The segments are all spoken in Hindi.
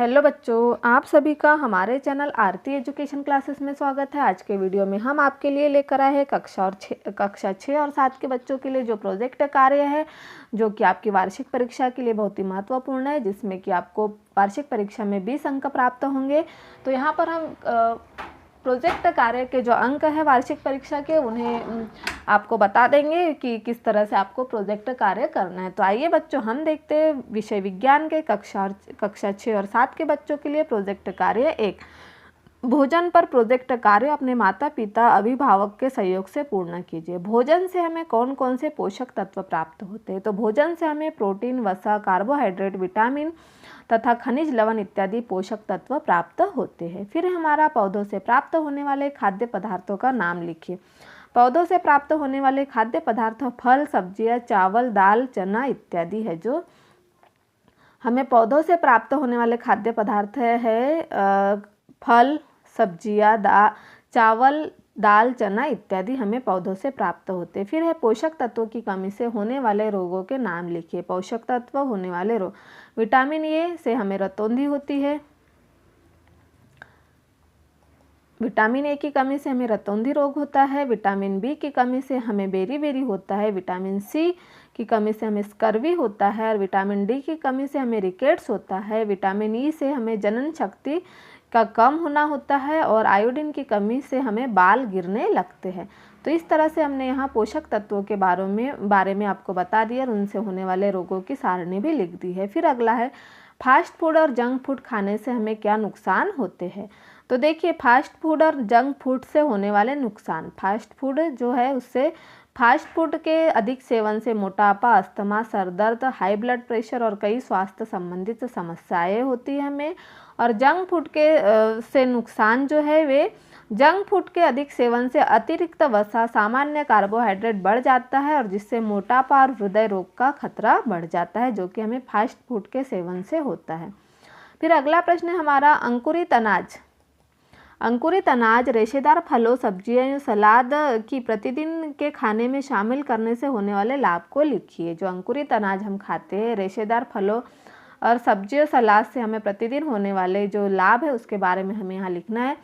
हेलो बच्चों, आप सभी का हमारे चैनल आरती एजुकेशन क्लासेस में स्वागत है। आज के वीडियो में हम आपके लिए लेकर आए हैं कक्षा 6 और 7 के बच्चों के लिए जो प्रोजेक्ट कार्य है, जो कि आपकी वार्षिक परीक्षा के लिए बहुत ही महत्वपूर्ण है, जिसमें कि आपको वार्षिक परीक्षा में 20 अंक प्राप्त होंगे। तो यहाँ पर हम प्रोजेक्ट कार्य के जो अंक है वार्षिक परीक्षा के, उन्हें आपको बता देंगे कि किस तरह से आपको प्रोजेक्ट कार्य करना है। तो आइए बच्चों, हम देखते हैं विषय विज्ञान के कक्षा 6 और 7 के बच्चों के लिए प्रोजेक्ट कार्य 1। भोजन पर प्रोजेक्ट कार्य अपने माता पिता अभिभावक के सहयोग से पूर्ण कीजिए। भोजन से हमें कौन कौन से पोषक तत्व प्राप्त होते हैं? तो भोजन से हमें प्रोटीन, वसा, कार्बोहाइड्रेट, विटामिन तथा खनिज, लवण इत्यादि पोषक तत्व प्राप्त होते हैं। फिर हमारा पौधों से प्राप्त होने वाले खाद्य पदार्थों का नाम लिखिए। पौधों से प्राप्त होने वाले खाद्य पदार्थ फल, सब्जियां, चावल, दाल, चना इत्यादि है। जो हमें पौधों से प्राप्त होने वाले खाद्य पदार्थ है फल, सब्जियां, चावल, दाल, चना इत्यादि हमें पौधों से प्राप्त होते। फिर है पोषक तत्वों की कमी से होने वाले रोगों के नाम लिखिए। पोषक तत्व होने वाले रोग, विटामिन ए से हमें रतौंधी होती है। विटामिन ए की कमी से हमें रतौंधी रोग होता है। विटामिन बी की कमी से हमें बेरी होता है। विटामिन सी की कमी से हमें स्कर्वी होता है। और विटामिन डी की कमी से हमें रिकेट्स होता है। विटामिन ई से हमें जनन शक्ति का कम होना होता है। और आयोडीन की कमी से हमें बाल गिरने लगते हैं। तो इस तरह से हमने यहाँ पोषक तत्वों के बारे में आपको बता दिया और उनसे होने वाले रोगों की सारणी भी लिख दी है। फिर अगला है फास्ट फूड और जंक फूड खाने से हमें क्या नुकसान होते हैं? तो देखिए, फास्ट फूड और जंक फूड से होने वाले नुकसान। फास्ट फूड जो है, उससे फास्ट फूड के अधिक सेवन से मोटापा, अस्थमा, सर दर्द, हाई ब्लड प्रेशर और कई स्वास्थ्य संबंधित समस्याएं होती हैं हमें। और जंक फूड के से नुकसान जो है, वे जंक फूड के अधिक सेवन से अतिरिक्त वसा, सामान्य कार्बोहाइड्रेट बढ़ जाता है और जिससे मोटापा और हृदय रोग का खतरा बढ़ जाता है, जो कि हमें फास्ट फूड के सेवन से होता है। फिर अगला प्रश्न है हमारा अंकुरित अनाज। अंकुरित अनाज रेशेदार फलों, सब्जियां या सलाद की प्रतिदिन के खाने में शामिल करने से होने वाले लाभ को लिखिए। जो अंकुरित अनाज हम खाते हैं, रेशेदार फलों और सब्जियों, सलाद से हमें प्रतिदिन होने वाले जो लाभ है, उसके बारे में हमें यहाँ लिखना है।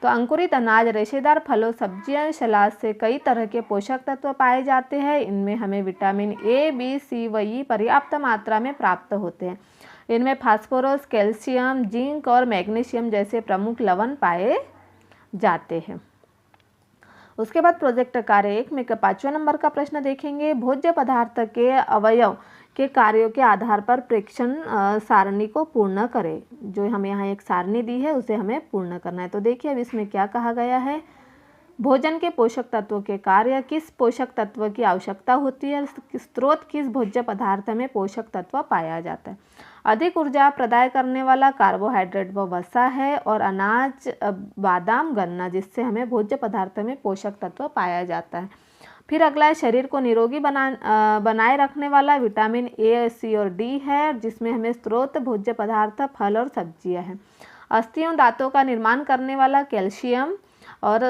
तो अंकुरित अनाज, रेशेदार फलों, सब्जियां, सलाद से कई तरह के पोषक तत्व पाए जाते हैं। इनमें हमें विटामिन ए, बी, सी व ई पर्याप्त मात्रा में प्राप्त होते हैं। इनमें फास्फोरस, कैल्शियम, जिंक और मैग्नीशियम जैसे प्रमुख लवण पाए जाते हैं। उसके बाद प्रोजेक्ट कार्य 1 में 5वां नंबर का प्रश्न देखेंगे। भोज्य पदार्थ के अवयव के कार्यों के आधार पर प्रेक्षण सारणी को पूर्ण करें। जो हमें यहाँ एक सारणी दी है, उसे हमें पूर्ण करना है। तो देखिए अब इसमें क्या कहा गया है। भोजन के पोषक तत्वों के कार्य, किस पोषक तत्व की आवश्यकता होती है, स्रोत किस भोज्य पदार्थ में पोषक तत्व पाया जाता है। अधिक ऊर्जा प्रदान करने वाला कार्बोहाइड्रेट व वसा है। और अनाज, बादाम, गन्ना, जिससे हमें भोज्य पदार्थ में पोषक तत्व पाया जाता है। फिर अगला है शरीर को निरोगी बनाए रखने वाला विटामिन ए, सी और डी है, जिसमें हमें स्रोत भोज्य पदार्थ फल और सब्जियां हैं। अस्थियों, दांतों का निर्माण करने वाला कैल्शियम। और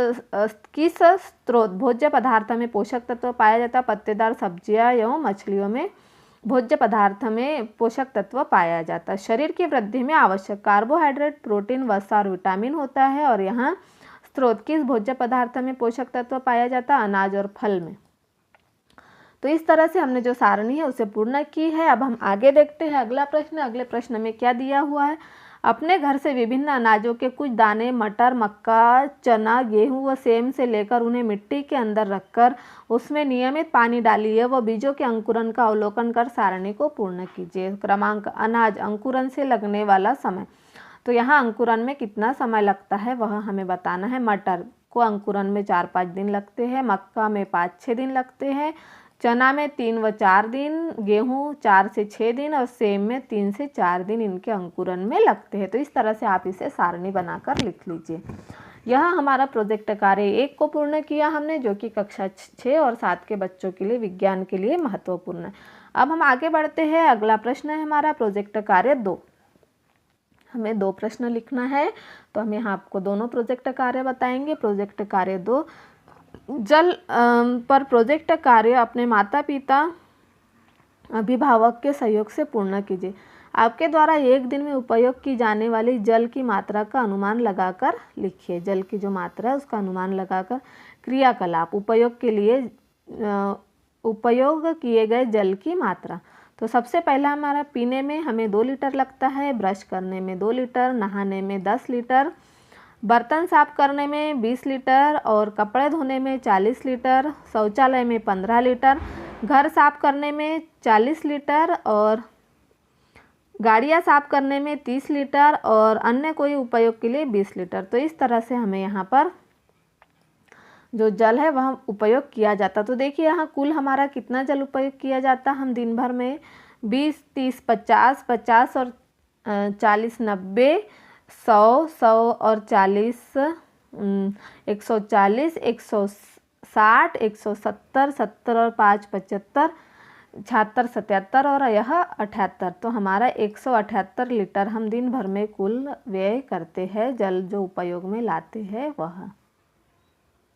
किस स्रोत भोज्य पदार्थ में पोषक तत्व पाया जाता है? पत्तेदार सब्जियां एवं मछलियों में भोज्य पदार्थ में पोषक तत्व पाया जाता है। शरीर की वृद्धि में आवश्यक कार्बोहाइड्रेट, प्रोटीन, वसा और विटामिन होता है। और यहाँ स्रोत किस भोज्य पदार्थ में पोषक तत्व पाया जाता है? अनाज और फल में। तो इस तरह से हमने जो सारणी है उसे पूर्ण की है। अब हम आगे देखते हैं अगला प्रश्न। अगले प्रश्न में क्या दिया हुआ है। अपने घर से विभिन्न अनाजों के कुछ दाने मटर, मक्का, चना, गेहूं व सेम से लेकर उन्हें मिट्टी के अंदर रखकर उसमें नियमित पानी डालिए व बीजों के अंकुरन का अवलोकन कर सारणी को पूर्ण कीजिए। क्रमांक अनाज अंकुरन से लगने वाला समय। तो यहाँ अंकुरन में कितना समय लगता है वह हमें बताना है। मटर को अंकुरन में 4-5 दिन लगते हैं। मक्का में 5-6 दिन लगते हैं। चना में 3 व 4 दिन, गेहूं 4 से 6 दिन और सेम में 3 से 4 दिन इनके अंकुरन में लगते हैं। तो इस तरह से आप इसे सारणी बनाकर लिख लीजिए। यह हमारा प्रोजेक्ट कार्य 1 को पूर्ण किया हमने, जो कि कक्षा 6 और 7 के बच्चों के लिए, विज्ञान के लिए महत्वपूर्ण है। अब हम आगे बढ़ते हैं। अगला प्रश्न है हमारा प्रोजेक्ट कार्य 2। हमें 2 प्रश्न लिखना है, तो हम यहाँ आपको दोनों प्रोजेक्ट कार्य बताएंगे। प्रोजेक्ट कार्य 2, जल पर प्रोजेक्ट कार्य अपने माता पिता अभिभावक के सहयोग से पूर्ण कीजिए। आपके द्वारा एक दिन में उपयोग की जाने वाली जल की मात्रा का अनुमान लगाकर लिखिए। जल की जो मात्रा है उसका अनुमान लगाकर। क्रियाकलाप, उपयोग किए गए जल की मात्रा। तो सबसे पहला हमारा पीने में हमें 2 लीटर लगता है, ब्रश करने में 2 लीटर, नहाने में 10 लीटर, बर्तन साफ करने में 20 लीटर और कपड़े धोने में 40 लीटर, शौचालय में 15 लीटर, घर साफ करने में 40 लीटर और गाड़ियाँ साफ करने में 30 लीटर और अन्य कोई उपयोग के लिए 20 लीटर। तो इस तरह से हमें यहाँ पर जो जल है वह उपयोग किया जाता। तो देखिए यहाँ कुल हमारा कितना जल उपयोग किया जाता। हम दिन भर में 20, 30, 50, 50 और 40, 90, 100, 100 और 40, 140, 160, 170, 70 और 5, 75, 76, 77 और यह 78। तो हमारा 178 लीटर हम दिन भर में कुल व्यय करते हैं, जल जो उपयोग में लाते हैं वह।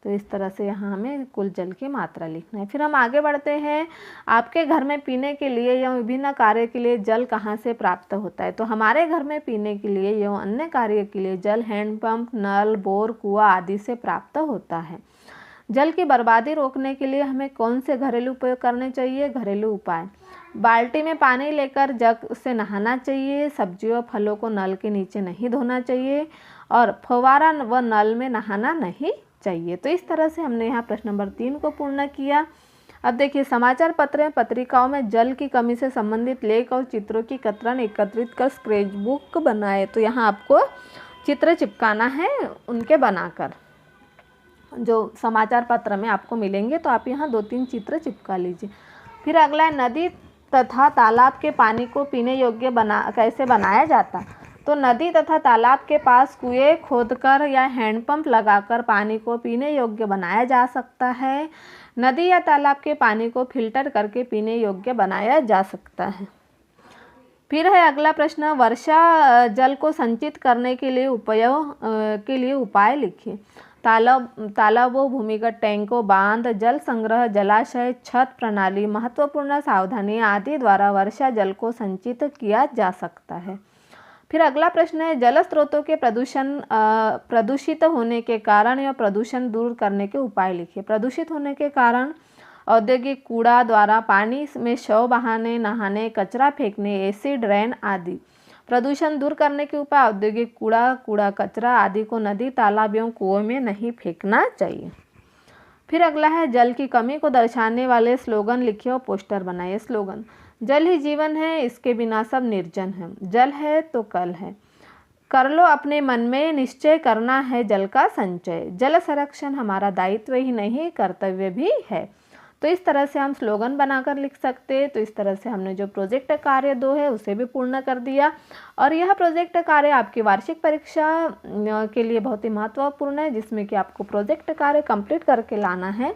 तो इस तरह से यहाँ हमें कुल जल की मात्रा लिखना है। फिर हम आगे बढ़ते हैं। आपके घर में पीने के लिए या विभिन्न कार्य के लिए जल कहाँ से प्राप्त होता है। तो हमारे घर में पीने के लिए या अन्य कार्य के लिए जल हैंडपंप, नल, बोर, कुआं आदि से प्राप्त होता है। जल की बर्बादी रोकने के लिए हमें कौन से घरेलू उपाय करने चाहिए। घरेलू उपाय, बाल्टी में पानी लेकर जग से नहाना चाहिए, सब्जियों फलों को नल के नीचे नहीं धोना चाहिए और फव्वारा व नल में नहाना नहीं चाहिए। तो इस तरह से हमने यहाँ प्रश्न नंबर 3 को पूर्ण किया। अब देखिए, समाचार पत्र में पत्रिकाओं में जल की कमी से संबंधित लेख और चित्रों की कतरन एकत्रित कर स्केच बुक बनाए। तो यहाँ आपको चित्र चिपकाना है उनके बनाकर, जो समाचार पत्र में आपको मिलेंगे। तो आप यहाँ 2-3 चित्र चिपका लीजिए। फिर अगला है, नदी तथा तालाब के पानी को पीने योग्य कैसे बनाया जाता। तो नदी तथा तालाब के पास कुएं खोदकर या हैंडपंप लगाकर पानी को पीने योग्य बनाया जा सकता है। नदी या तालाब के पानी को फिल्टर करके पीने योग्य बनाया जा सकता है। फिर है अगला प्रश्न, वर्षा जल को संचित करने के लिए उपाय लिखिए। तालाबों, भूमिगत टैंकों, बांध, जल संग्रह, जलाशय, छत प्रणाली, महत्वपूर्ण सावधानियां आदि द्वारा वर्षा जल को संचित किया जा सकता है। फिर अगला प्रश्न है, जल स्रोतों के प्रदूषित होने के कारण या प्रदूषण दूर करने के उपाय लिखिए। प्रदूषित होने के कारण औद्योगिक कूड़ा द्वारा पानी में शव बहाने, नहाने, कचरा फेंकने, एसिड रेन आदि। प्रदूषण दूर करने के उपाय, औद्योगिक कूड़ा कचरा आदि को नदी, तालाब एवं कुओं में नहीं फेंकना चाहिए। फिर अगला है, जल की कमी को दर्शाने वाले स्लोगन लिखिए और पोस्टर बनाइए। स्लोगन, जल ही जीवन है, इसके बिना सब निर्जन है। जल है तो कल है, कर लो अपने मन में निश्चय, करना है जल का संचय। जल संरक्षण हमारा दायित्व ही नहीं, कर्तव्य भी है। तो इस तरह से हम स्लोगन बनाकर लिख सकते हैं। तो इस तरह से हमने जो प्रोजेक्ट कार्य 2 है उसे भी पूर्ण कर दिया। और यह प्रोजेक्ट कार्य आपकी वार्षिक परीक्षा के लिए बहुत ही महत्वपूर्ण है, जिसमें कि आपको प्रोजेक्ट कार्य कंप्लीट करके लाना है।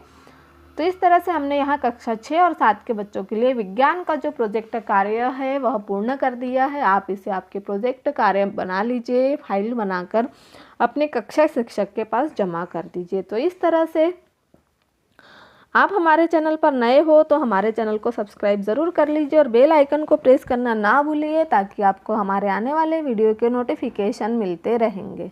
तो इस तरह से हमने यहाँ कक्षा 6 और 7 के बच्चों के लिए विज्ञान का जो प्रोजेक्ट कार्य है वह पूर्ण कर दिया है। आप इसे आपके प्रोजेक्ट कार्य बना लीजिए, फाइल बनाकर अपने कक्षा शिक्षक के पास जमा कर दीजिए। तो इस तरह से आप हमारे चैनल पर नए हो तो हमारे चैनल को सब्सक्राइब ज़रूर कर लीजिए और बेल आइकन को प्रेस करना ना भूलिए, ताकि आपको हमारे आने वाले वीडियो के नोटिफिकेशन मिलते रहेंगे।